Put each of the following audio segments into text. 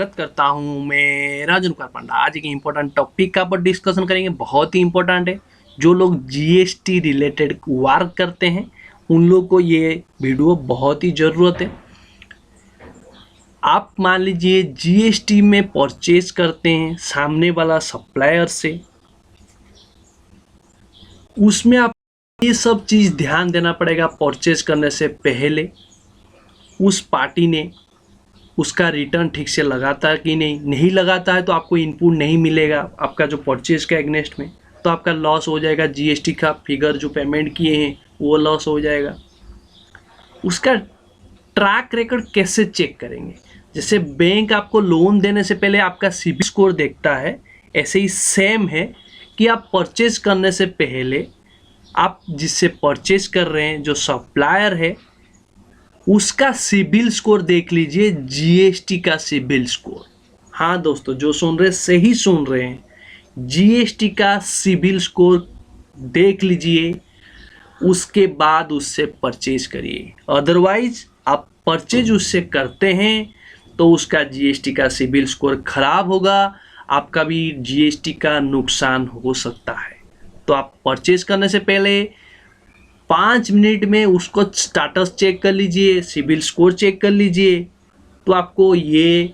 स्वागत करता हूं मैं राजन कुमार पांडा। आज एक इम्पोर्टेंट टॉपिक का पर डिस्कशन करेंगे, बहुत ही इम्पोर्टेंट है। जो लोग जीएसटी रिलेटेड वर्क करते हैं उन लोग को ये वीडियो बहुत ही ज़रूरत है। आप मान लीजिए जीएसटी में परचेज करते हैं सामने वाला सप्लायर से, उसमें आप ये सब चीज़ ध्यान देना पड़ेगा। परचेज करने से पहले उस पार्टी ने उसका रिटर्न ठीक से लगाता है कि नहीं लगाता है तो आपको इनपुट नहीं मिलेगा आपका जो परचेज का एग्नेस्ट में, तो आपका लॉस हो जाएगा। जीएसटी का फिगर जो पेमेंट किए हैं वो लॉस हो जाएगा। उसका ट्रैक रिकॉर्ड कैसे चेक करेंगे? जैसे बैंक आपको लोन देने से पहले आपका सिबिल स्कोर देखता है, ऐसे ही सेम है कि आप परचेज करने से पहले आप जिससे परचेज कर रहे हैं जो सप्लायर है उसका सिबिल स्कोर देख लीजिए, जीएसटी का सिबिल स्कोर। हाँ दोस्तों, जो सुन रहे सही सुन रहे हैं, जीएसटी का सिबिल स्कोर देख लीजिए, उसके बाद उससे परचेज करिए। अदरवाइज आप परचेज उससे करते हैं तो उसका जीएसटी का सिबिल स्कोर खराब होगा, आपका भी जीएसटी का नुकसान हो सकता है। तो आप परचेज करने से पहले 5 मिनट में उसको स्टेटस चेक कर लीजिए, सिबिल स्कोर चेक कर लीजिए, तो आपको ये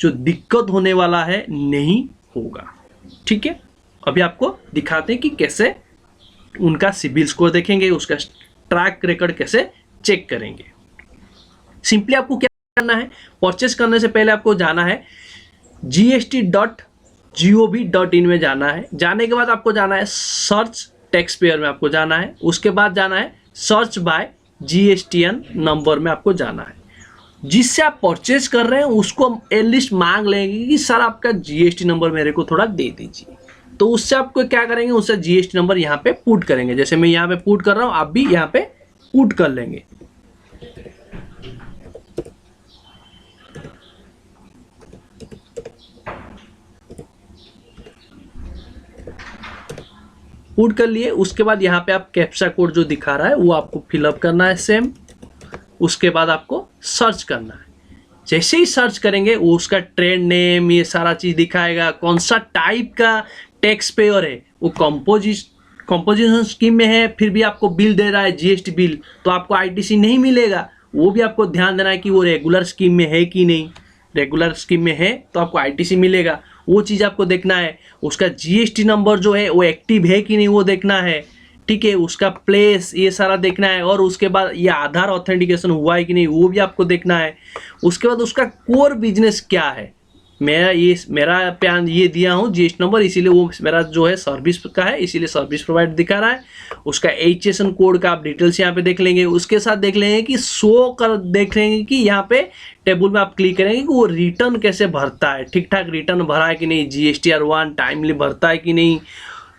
जो दिक्कत होने वाला है नहीं होगा। ठीक है, अभी आपको दिखाते हैं कि कैसे उनका सिबिल स्कोर देखेंगे, उसका ट्रैक रिकॉर्ड कैसे चेक करेंगे। सिंपली आपको क्या करना है, परचेस करने से पहले आपको जाना है gst.gov.in में जाना है। जाने के बाद आपको जाना है सर्च टैक्स पेयर में, आपको जाना है। उसके बाद जाना है सर्च बाय जीएसटीएन नंबर में आपको जाना है। जिससे आप परचेज कर रहे हैं उसको एटलीस्ट मांग लेंगे कि सर आपका जीएसटी नंबर मेरे को थोड़ा दे दीजिए। तो उससे आपको क्या करेंगे, उससे जीएसटी नंबर यहाँ पे पुट करेंगे। जैसे मैं यहाँ पे पुट कर रहा हूँ, आप भी यहाँ पे पुट कर लेंगे। पुट कर लिए, उसके बाद यहाँ पे आप कैप्चा कोड जो दिखा रहा है वो आपको फिलअप करना है सेम। उसके बाद आपको सर्च करना है। जैसे ही सर्च करेंगे वो उसका ट्रेड नेम ये सारा चीज़ दिखाएगा, कौन सा टाइप का टैक्स पेयर है, वो कंपोजिशन स्कीम में है, फिर भी आपको बिल दे रहा है जीएसटी बिल, तो आपको आईटीसी नहीं मिलेगा। वो भी आपको ध्यान देना है कि वो रेगुलर स्कीम में है कि नहीं। रेगुलर स्कीम में है तो आपको आईटीसी मिलेगा, वो चीज़ आपको देखना है। उसका जीएसटी नंबर जो है वो एक्टिव है कि नहीं वो देखना है। ठीक है, उसका प्लेस ये सारा देखना है। और उसके बाद ये आधार ऑथेंटिकेशन हुआ है कि नहीं वो भी आपको देखना है। उसके बाद उसका कोर बिजनेस क्या है। मेरा प्यान ये दिया हूँ जीएसटी नंबर, इसीलिए वो मेरा जो है सर्विस का है, इसीलिए सर्विस प्रोवाइड दिखा रहा है। उसका एचएसएन कोड का आप डिटेल्स यहाँ पे देख लेंगे। उसके साथ देख लेंगे कि शो कर देख लेंगे कि यहाँ पे टेबल में आप क्लिक करेंगे कि वो रिटर्न कैसे भरता है, ठीक ठाक रिटर्न भरा है कि नहीं, जीएसटीआर1 टाइमली भरता है कि नहीं,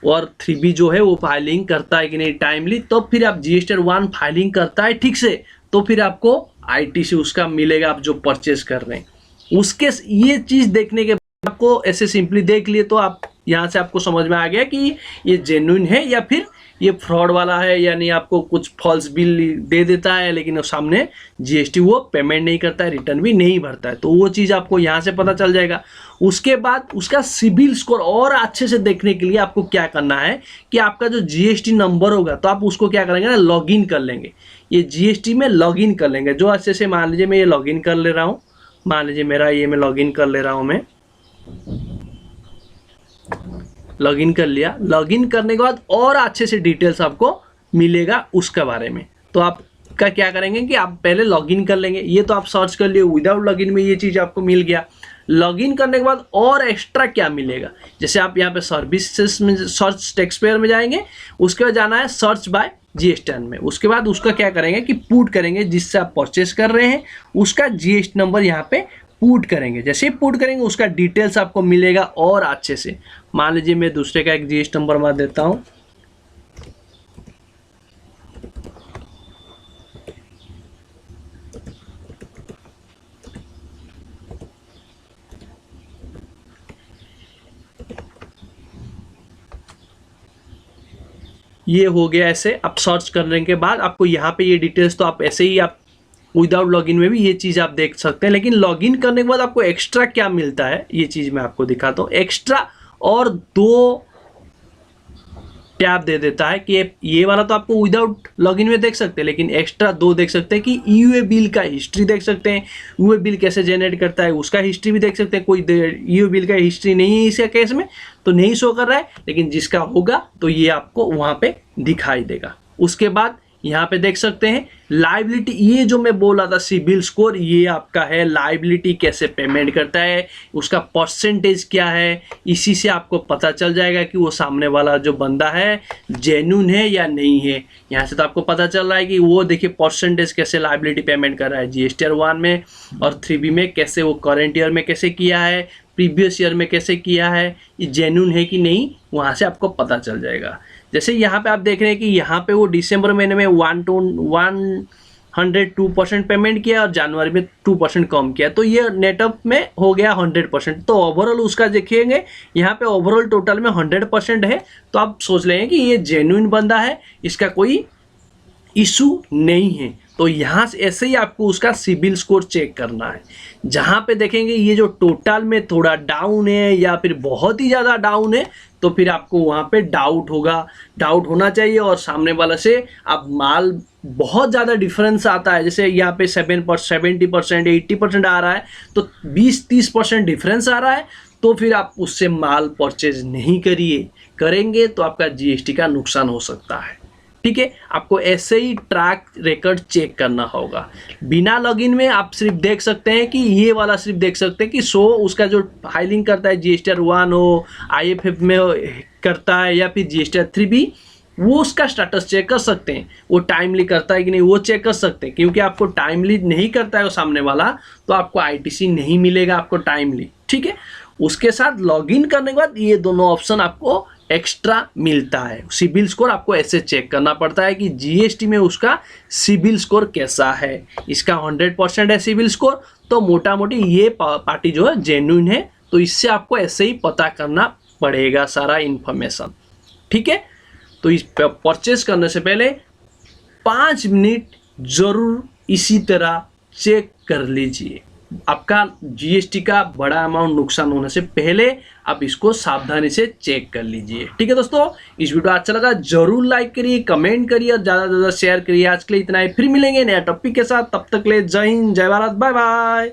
और 3B जो है वो फाइलिंग करता है कि नहीं टाइमली। तो फिर आप जीएसटीआर1 फाइलिंग करता है ठीक से तो फिर आपको आईटीसी उसका मिलेगा, आप जो परचेज कर रहे हैं उसके। ये चीज़ देखने के बाद आपको ऐसे सिंपली देख लिए तो आप यहाँ से आपको समझ में आ गया कि ये जेन्युइन है या फिर ये फ्रॉड वाला है। यानी आपको कुछ फॉल्स बिल दे देता है लेकिन सामने जीएसटी वो पेमेंट नहीं करता है, रिटर्न भी नहीं भरता है, तो वो चीज़ आपको यहाँ से पता चल जाएगा। उसके बाद उसका सिबिल स्कोर और अच्छे से देखने के लिए आपको क्या करना है कि आपका जो जीएसटी नंबर होगा तो आप उसको क्या करेंगे ना, लॉगिन कर लेंगे। ये जीएसटी में लॉगिन कर लेंगे। जो अच्छे से मान लीजिए मैं ये लॉगिन कर ले रहा हूँ, मान लीजिए मेरा ये मैं लॉगिन कर ले रहा हूँ, मैं लॉगिन कर लिया। लॉगिन करने के बाद और अच्छे से डिटेल्स आपको मिलेगा उसके बारे में। तो आपका क्या करेंगे कि आप पहले लॉगिन कर लेंगे। ये तो आप सर्च कर लिए, विदाउट लॉगिन में ये चीज़ आपको मिल गया। लॉगिन करने के बाद और एक्स्ट्रा क्या मिलेगा, जैसे आप यहाँ पे सर्विसेज में सर्च टैक्स पेयर में जाएंगे, उसके बाद जाना है सर्च बाय जीएसटीएन में। उसके बाद उसका क्या करेंगे कि पुट करेंगे, जिससे आप परचेस कर रहे हैं उसका जीएसटी नंबर यहाँ पे पुट करेंगे। जैसे ही पुट करेंगे उसका डिटेल्स आपको मिलेगा और अच्छे से। मान लीजिए मैं दूसरे का एक जीएसटी नंबर मार देता हूँ। ये हो गया। ऐसे आप सर्च करने के बाद आपको यहाँ पे ये डिटेल्स तो आप ऐसे ही आप विदाउट लॉगिन में भी ये चीज़ आप देख सकते हैं। लेकिन लॉगिन करने के बाद आपको एक्स्ट्रा क्या मिलता है ये चीज़ मैं आपको दिखाता हूँ। एक्स्ट्रा और 2 टैब दे देता है कि ये वाला तो आपको विदाउट लॉगिन में देख सकते हैं, लेकिन एक्स्ट्रा 2 देख सकते हैं कि यूए बिल का हिस्ट्री देख सकते हैं। यूए बिल कैसे जनरेट करता है उसका हिस्ट्री भी देख सकते हैं। कोई यूए बिल का हिस्ट्री नहीं है इसका केस में तो नहीं शो कर रहा है, लेकिन जिसका होगा तो ये आपको वहाँ पे दिखाई देगा। उसके बाद यहाँ पे देख सकते हैं लाइबिलिटी, ये जो मैं बोल रहा था सिबिल स्कोर, ये आपका है लाइबिलिटी कैसे पेमेंट करता है, उसका परसेंटेज क्या है। इसी से आपको पता चल जाएगा कि वो सामने वाला जो बंदा है जेन्युइन है या नहीं है। यहाँ से तो आपको पता चल रहा है कि वो देखिए परसेंटेज कैसे लाइबिलिटी पेमेंट कर रहा है GSTR 1 में और 3B में कैसे, वो करेंट ईयर में कैसे किया है, प्रीवियस ईयर में कैसे किया है, ये जेन्युइन है कि नहीं वहाँ से आपको पता चल जाएगा। जैसे यहाँ पे आप देख रहे हैं कि यहाँ पे वो दिसंबर महीने में 102% पेमेंट किया और जनवरी में 2% कम किया, तो ये नेटअप में हो गया 100%। तो ओवरऑल उसका देखेंगे यहाँ पे ओवरऑल टोटल में 100% है, तो आप सोच लेंगे कि ये जेन्युइन बंदा है, इसका कोई इशू नहीं है। तो यहाँ से ऐसे ही आपको उसका सिबिल स्कोर चेक करना है। जहाँ पे देखेंगे ये जो टोटल में थोड़ा डाउन है या फिर बहुत ही ज़्यादा डाउन है, तो फिर आपको वहाँ पे डाउट होना चाहिए और सामने वाला से आप माल बहुत ज़्यादा डिफरेंस आता है, जैसे यहाँ पे 70%, 80% आ रहा है, तो 20-30% डिफरेंस आ रहा है, तो फिर आप उससे माल परचेज नहीं करेंगे तो आपका GST का नुकसान हो सकता है। ठीक है, आपको ऐसे ही ट्रैक रिकॉर्ड चेक करना होगा। बिना लॉगिन में आप सिर्फ देख सकते हैं कि ये वाला सिर्फ देख सकते हैं कि उसका जो फाइलिंग करता है GSTR 1 हो, IFF में करता है या फिर GSTR 3B, वो उसका स्टेटस चेक कर सकते हैं। वो टाइमली करता है कि नहीं वो चेक कर सकते हैं, क्योंकि आपको टाइमली नहीं करता है वो सामने वाला तो आपको ITC नहीं मिलेगा आपको टाइमली। ठीक है, उसके साथ लॉगिन करने के बाद ये दोनों ऑप्शन आपको एक्स्ट्रा मिलता है। सिबिल स्कोर आपको ऐसे चेक करना पड़ता है कि GST में उसका सिबिल स्कोर कैसा है। इसका 100% है सिबिल स्कोर, तो मोटा मोटी ये पार्टी जो है जेन्युइन है, तो इससे आपको ऐसे ही पता करना पड़ेगा सारा इन्फॉर्मेशन। ठीक है, तो इस परचेस करने से पहले 5 मिनट जरूर इसी तरह चेक कर लीजिए। आपका GST का बड़ा अमाउंट नुकसान होने से पहले आप इसको सावधानी से चेक कर लीजिए। ठीक है दोस्तों, इस वीडियो अच्छा लगा जरूर लाइक करिए, कमेंट करिए और ज़्यादा से ज़्यादा शेयर करिए। आज के लिए इतना ही, फिर मिलेंगे नया टॉपिक के साथ, तब तक ले जय हिंद, जय भारत, बाय बाय।